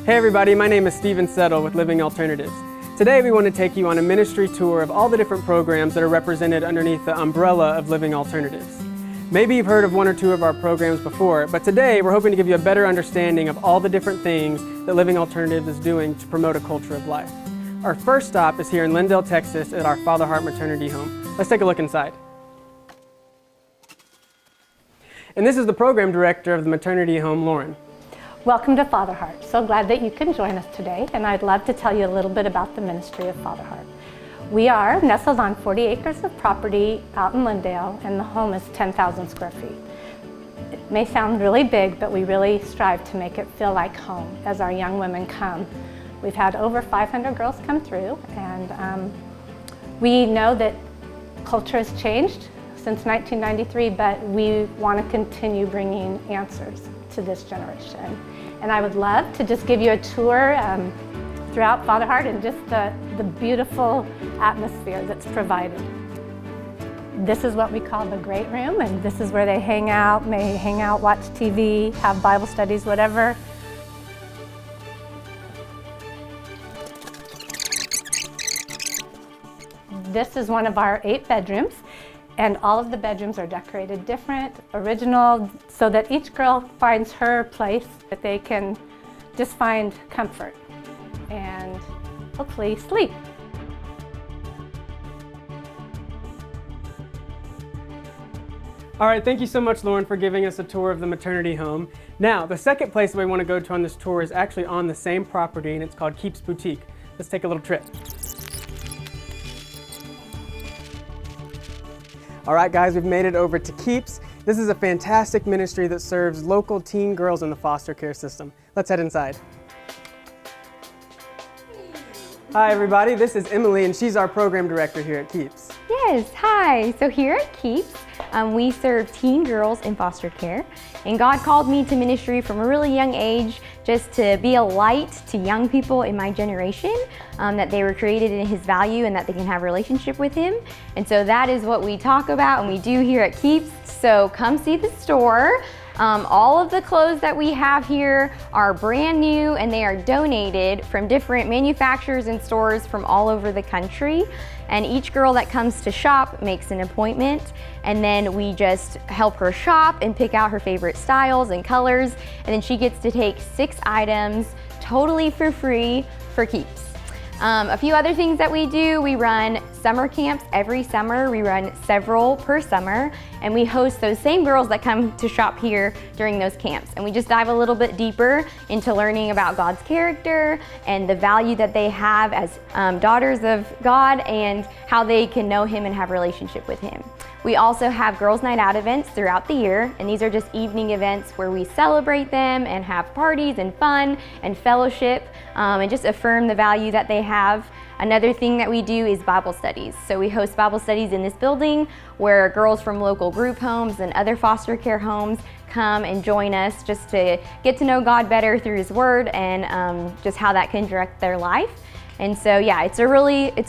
Hey everybody, my name is Steven Settle with Living Alternatives. Today we want to take you on a ministry tour of all the different programs that are represented underneath the umbrella of Living Alternatives. Maybe you've heard of one or two of our programs before, but today we're hoping to give you a better understanding of all the different things that Living Alternatives is doing to promote a culture of life. Our first stop is here in Lindale, Texas at our Father Heart Maternity Home. Let's take a look inside. And this is the program director of the maternity home, Lauren. Welcome to Father Heart. So glad that you can join us today, and I'd love to tell you a little bit about the ministry of Father Heart. We are nestled on 40 acres of property out in Lindale, and the home is 10,000 square feet. It may sound really big, but we really strive to make it feel like home as our young women come. We've had over 500 girls come through, and we know that culture has changed since 1993, but we want to continue bringing answers to this generation. And I would love to just give you a tour throughout Father Heart and just the beautiful atmosphere that's provided. This is what we call the great room, and this is where they hang out, watch TV, have Bible studies, whatever. This is one of our 8 bedrooms. And all of the bedrooms are decorated different, original, so that each girl finds her place, that they can just find comfort and hopefully sleep. All right, thank you so much, Lauren, for giving us a tour of the maternity home. Now, the second place that we want to go to on this tour is actually on the same property, and it's called Keeps Boutique. Let's take a little trip. All right, guys, we've made it over to Keeps. This is a fantastic ministry that serves local teen girls in the foster care system. Let's head inside. Hi, everybody. This is Emily, and she's our program director here at Keeps. Yes, hi. So here at Keeps, we serve teen girls in foster care, and God called me to ministry from a really young age just to be a light to young people in my generation, that they were created in His value and that they can have a relationship with Him. And so that is what we talk about and we do here at Keeps. So come see the store. All of the clothes that we have here are brand new, and they are donated from different manufacturers and stores from all over the country. And each girl that comes to shop makes an appointment, and then we just help her shop and pick out her favorite styles and colors, and then she gets to take 6 items totally for free for Keeps. A few other things that we do: we run summer camps every summer. We run several per summer, and we host those same girls that come to shop here during those camps. And we just dive a little bit deeper into learning about God's character and the value that they have as daughters of God, and how they can know Him and have a relationship with Him. We also have girls' night out events throughout the year, and these are just evening events where we celebrate them and have parties and fun and fellowship, and just affirm the value that they have. Another thing that we do is Bible studies. So we host Bible studies in this building where girls from local group homes and other foster care homes come and join us just to get to know God better through His Word, and just how that can direct their life. And so, yeah, it's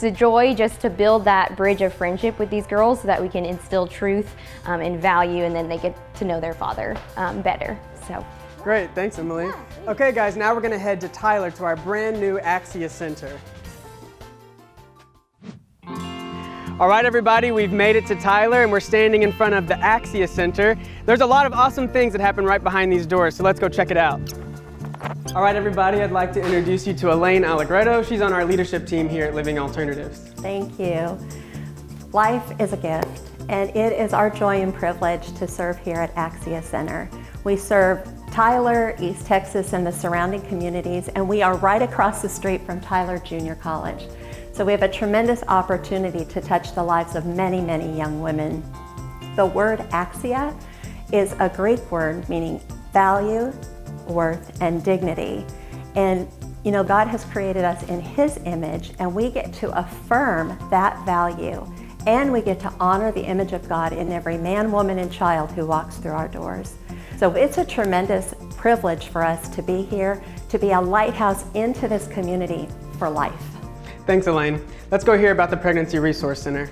a joy just to build that bridge of friendship with these girls so that we can instill truth and value, and then they get to know their Father better. So. Great, thanks, Emily. Okay, guys, now we're going to head to Tyler to our brand new Axia Center. All right, everybody, we've made it to Tyler, and we're standing in front of the Axia Center. There's a lot of awesome things that happen right behind these doors, so let's go check it out. All right, everybody, I'd like to introduce you to Elaine Allegretto. She's on our leadership team here at Living Alternatives. Thank you. Life is a gift, and it is our joy and privilege to serve here at Axia Center. We serve Tyler, East Texas, and the surrounding communities, and we are right across the street from Tyler Junior College. So we have a tremendous opportunity to touch the lives of many, many young women. The word Axia is a Greek word meaning value, worth, and dignity. And you know, God has created us in His image, and we get to affirm that value, and we get to honor the image of God in every man, woman, and child who walks through our doors. So it's a tremendous privilege for us to be here, to be a lighthouse into this community for life. Thanks, Elaine. Let's go hear about the Pregnancy Resource Center.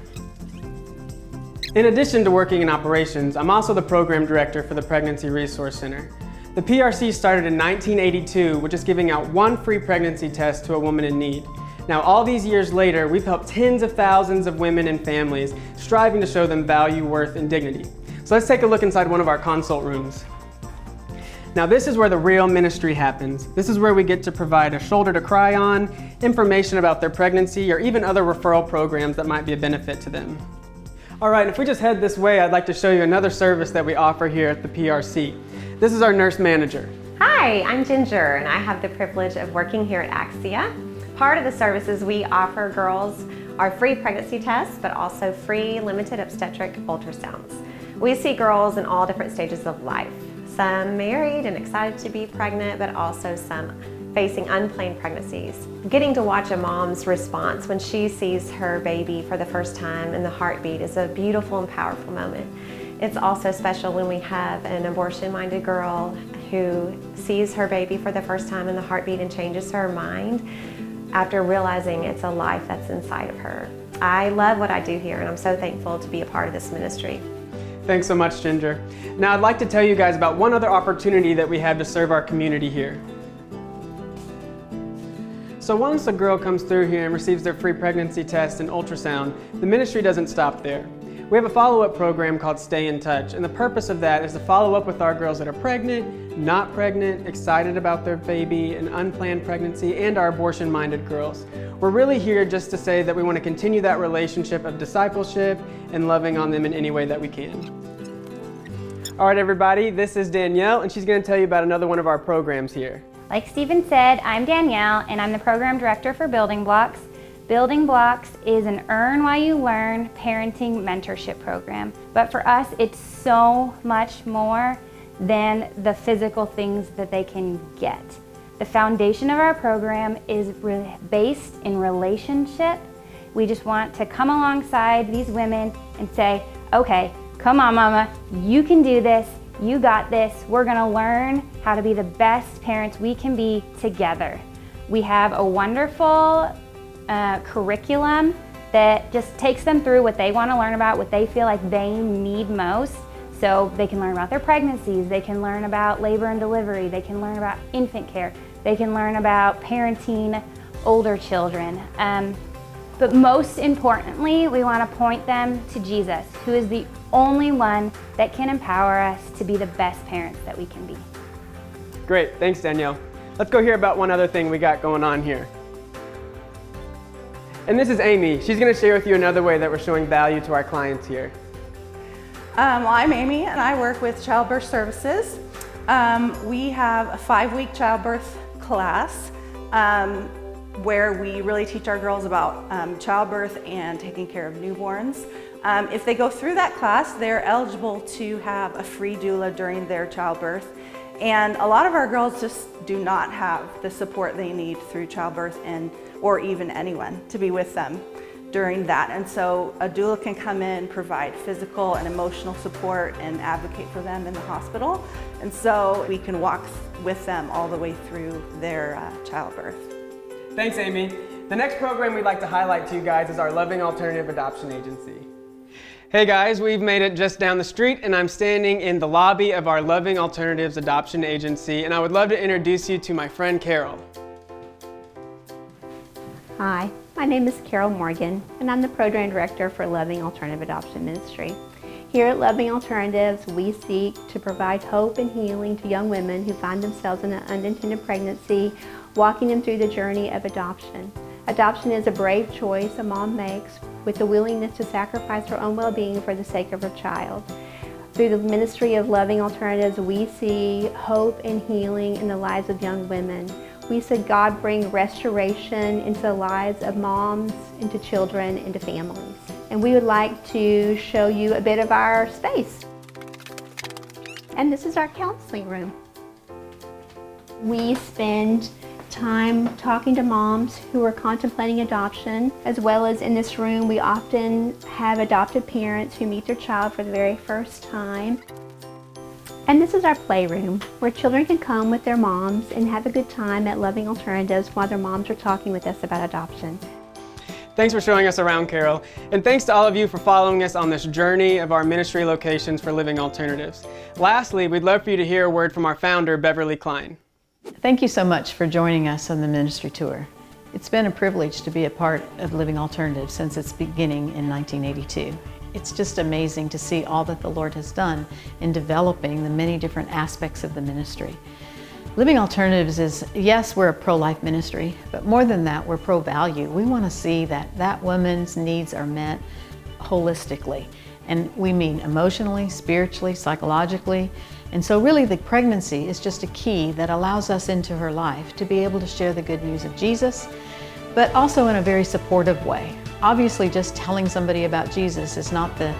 In addition to working in operations, I'm also the program director for the Pregnancy Resource Center. The PRC started in 1982 with just giving out one free pregnancy test to a woman in need. Now, all these years later, we've helped tens of thousands of women and families, striving to show them value, worth, and dignity. So let's take a look inside one of our consult rooms. Now, this is where the real ministry happens. This is where we get to provide a shoulder to cry on, information about their pregnancy, or even other referral programs that might be a benefit to them. All right, if we just head this way, I'd like to show you another service that we offer here at the PRC. This is our nurse manager. Hi, I'm Ginger, and I have the privilege of working here at Axia. Part of the services we offer girls are free pregnancy tests, but also free limited obstetric ultrasounds. We see girls in all different stages of life. Some married and excited to be pregnant, but also some facing unplanned pregnancies. Getting to watch a mom's response when she sees her baby for the first time and the heartbeat is a beautiful and powerful moment. It's also special when we have an abortion-minded girl who sees her baby for the first time and the heartbeat and changes her mind after realizing it's a life that's inside of her. I love what I do here, and I'm so thankful to be a part of this ministry. Thanks so much, Ginger. Now, I'd like to tell you guys about one other opportunity that we have to serve our community here. So once a girl comes through here and receives their free pregnancy test and ultrasound, the ministry doesn't stop there. We have a follow-up program called Stay in Touch, and the purpose of that is to follow up with our girls that are pregnant, not pregnant, excited about their baby, an unplanned pregnancy, and our abortion-minded girls. We're really here just to say that we want to continue that relationship of discipleship and loving on them in any way that we can. All right, everybody, this is Danielle, and she's going to tell you about another one of our programs here. Like Stephen said, I'm Danielle, and I'm the program director for Building Blocks. Building Blocks is an Earn While You Learn parenting mentorship program. But for us, it's so much more than the physical things that they can get. The foundation of our program is really based in relationship. We just want to come alongside these women and say, okay, come on, mama, you can do this, you got this. We're gonna learn how to be the best parents we can be together. We have a wonderful curriculum that just takes them through what they want to learn about, what they feel like they need most. So they can learn about their pregnancies, they can learn about labor and delivery, they can learn about infant care, they can learn about parenting older children. But most importantly, we want to point them to Jesus, who is the only one that can empower us to be the best parents that we can be. Great, thanks, Danielle. Let's go hear about one other thing we got going on here. And this is Amy. She's going to share with you another way that we're showing value to our clients here. Well, I'm Amy, and I work with Childbirth Services. We have a 5-week childbirth class where we really teach our girls about childbirth and taking care of newborns. If they go through that class, they're eligible to have a free doula during their childbirth. And a lot of our girls just do not have the support they need through childbirth or even anyone to be with them during that. And so a doula can come in, provide physical and emotional support and advocate for them in the hospital. And so we can walk with them all the way through their childbirth. Thanks, Amy. The next program we'd like to highlight to you guys is our Loving Alternative Adoption Agency. Hey guys, we've made it just down the street, and I'm standing in the lobby of our Loving Alternatives Adoption Agency, and I would love to introduce you to my friend Carol. Hi, my name is Carol Morgan, and I'm the Program Director for Loving Alternative Adoption Ministry. Here at Loving Alternatives, we seek to provide hope and healing to young women who find themselves in an unintended pregnancy, walking them through the journey of adoption. Adoption is a brave choice a mom makes with the willingness to sacrifice her own well-being for the sake of her child. Through the ministry of Loving Alternatives, we see hope and healing in the lives of young women. We see God bring restoration into the lives of moms, into children, into families. And we would like to show you a bit of our space. And this is our counseling room. We spend time talking to moms who are contemplating adoption, as well as in this room we often have adopted parents who meet their child for the very first time. And this is our playroom, where children can come with their moms and have a good time at Loving Alternatives while their moms are talking with us about adoption. Thanks for showing us around, Carol. And thanks to all of you for following us on this journey of our ministry locations for Living Alternatives. Lastly, we'd love for you to hear a word from our founder, Beverly Klein. Thank you so much for joining us on the ministry tour. It's been a privilege to be a part of Living Alternatives since its beginning in 1982. It's just amazing to see all that the Lord has done in developing the many different aspects of the ministry. Living Alternatives is, yes, we're a pro-life ministry, but more than that, we're pro-value. We want to see that that woman's needs are met holistically. And we mean emotionally, spiritually, psychologically. And so really the pregnancy is just a key that allows us into her life to be able to share the good news of Jesus, but also in a very supportive way. Obviously, just telling somebody about Jesus is not the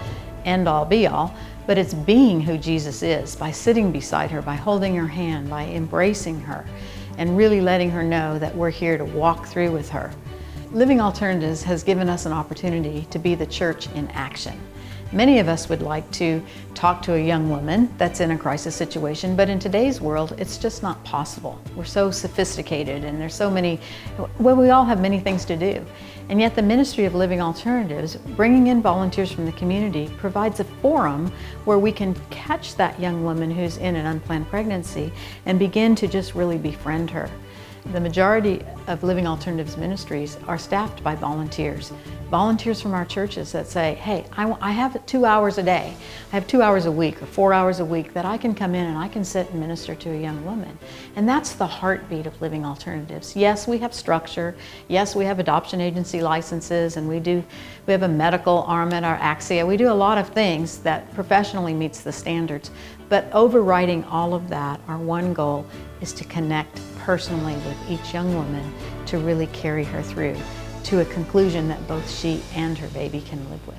end-all be-all, but it's being who Jesus is, by sitting beside her, by holding her hand, by embracing her, and really letting her know that we're here to walk through with her. Living Alternatives has given us an opportunity to be the church in action. Many of us would like to talk to a young woman that's in a crisis situation, but in today's world, it's just not possible. We're so sophisticated and there's so many, well, we all have many things to do. And yet the Ministry of Living Alternatives, bringing in volunteers from the community, provides a forum where we can catch that young woman who's in an unplanned pregnancy and begin to just really befriend her. The majority of Living Alternatives ministries are staffed by volunteers. Volunteers from our churches that say, hey, I have 2 hours a day, I have 2 hours a week or 4 hours a week that I can come in and I can sit and minister to a young woman. And that's the heartbeat of Living Alternatives. Yes, we have structure. Yes, we have adoption agency licenses, and we have a medical arm at our Axia. We do a lot of things that professionally meets the standards. But overriding all of that, our one goal is to connect personally with each young woman to really carry her through to a conclusion that both she and her baby can live with.